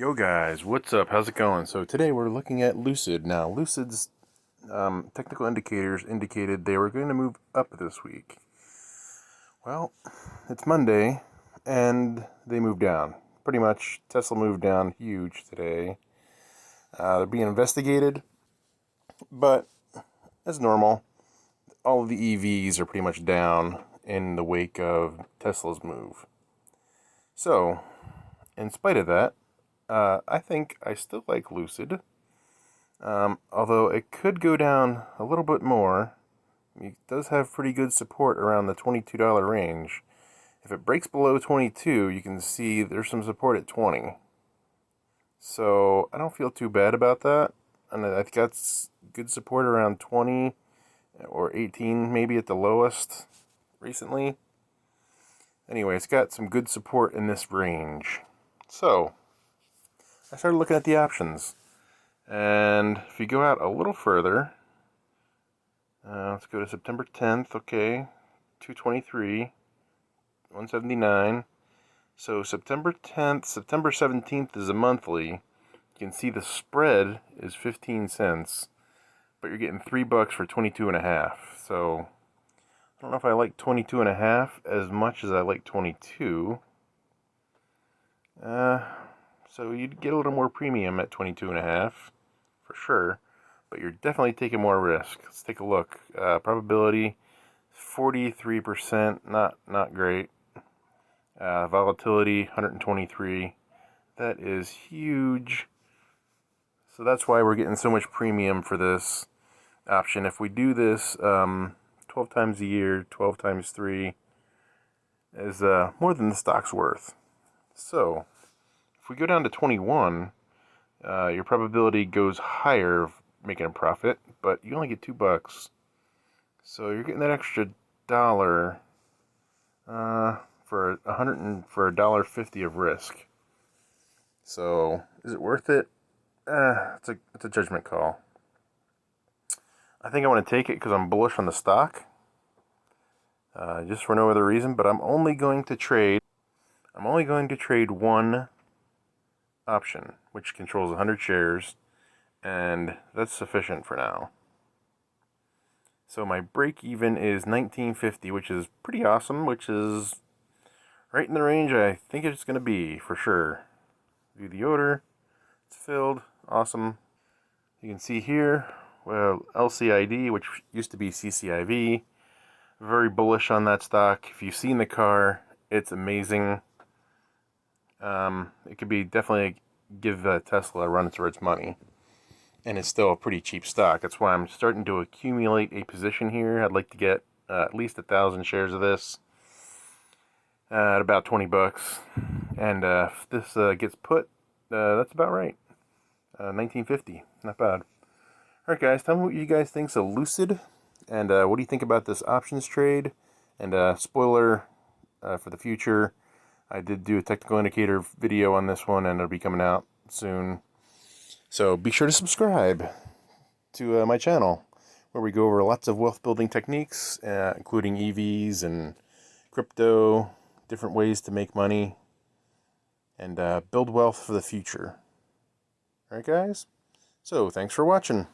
Yo guys, what's up? How's it going? So today we're looking at Lucid. Now, Lucid's technical indicators indicated they were going to move up this week. Well, it's Monday, and they moved down. Pretty much, Tesla moved down huge today. They're being investigated, but as normal, all of the EVs are pretty much down in the wake of Tesla's move. So, in spite of that, I think I still like Lucid, although it could go down a little bit more. It does have pretty good support around the $22 range. If it breaks below 22, you can see there's some support at 20. So I don't feel too bad about that, and I think that's good support around 20 or 18 maybe at the lowest recently. Anyway, it's got some good support in this range. So I started looking at the options, and if you go out a little further, let's go to September 10th, okay, 223, 179, so September 10th, September 17th is a monthly. You can see the spread is 15 cents, but you're getting $3 for 22 and a half, so I don't know if I like 22 and a half as much as I like 22. So you'd get a little more premium at 22 and a half, for sure, but you're definitely taking more risk. Let's take a look. Probability, 43%, not great. Volatility, 123. That is huge. So that's why we're getting so much premium for this option. If we do this 12 times a year, 12 times 3 is more than the stock's worth. So if we go down to 21, your probability goes higher of making a profit, but you only get $2. So you're getting that extra dollar for $1.50 of risk. So is it worth it? It's a judgment call. I think I want to take it because I'm bullish on the stock, just for no other reason. But I'm only going to trade one option, which controls 100 shares, and that's sufficient for now. So my break even is 1950, which is pretty awesome, which is right in the range I think it's going to be for sure. View the order, it's filled, awesome. You can see here, well, lcid, which used to be cciv, very bullish on that stock. If you've seen the car, it's amazing. It could be definitely give Tesla a run for its money, and it's still a pretty cheap stock. That's why I'm starting to accumulate a position here. I'd like to get at least 1,000 shares of this at about $20, and if this gets put, that's about right. 1950, not bad. Alright guys, tell me what you guys think of Lucid, and what do you think about this options trade. And spoiler for the future, I did do a technical indicator video on this one, and it'll be coming out soon. So be sure to subscribe to my channel, where we go over lots of wealth building techniques, including EVs and crypto, different ways to make money, and build wealth for the future. Alright guys, so thanks for watching.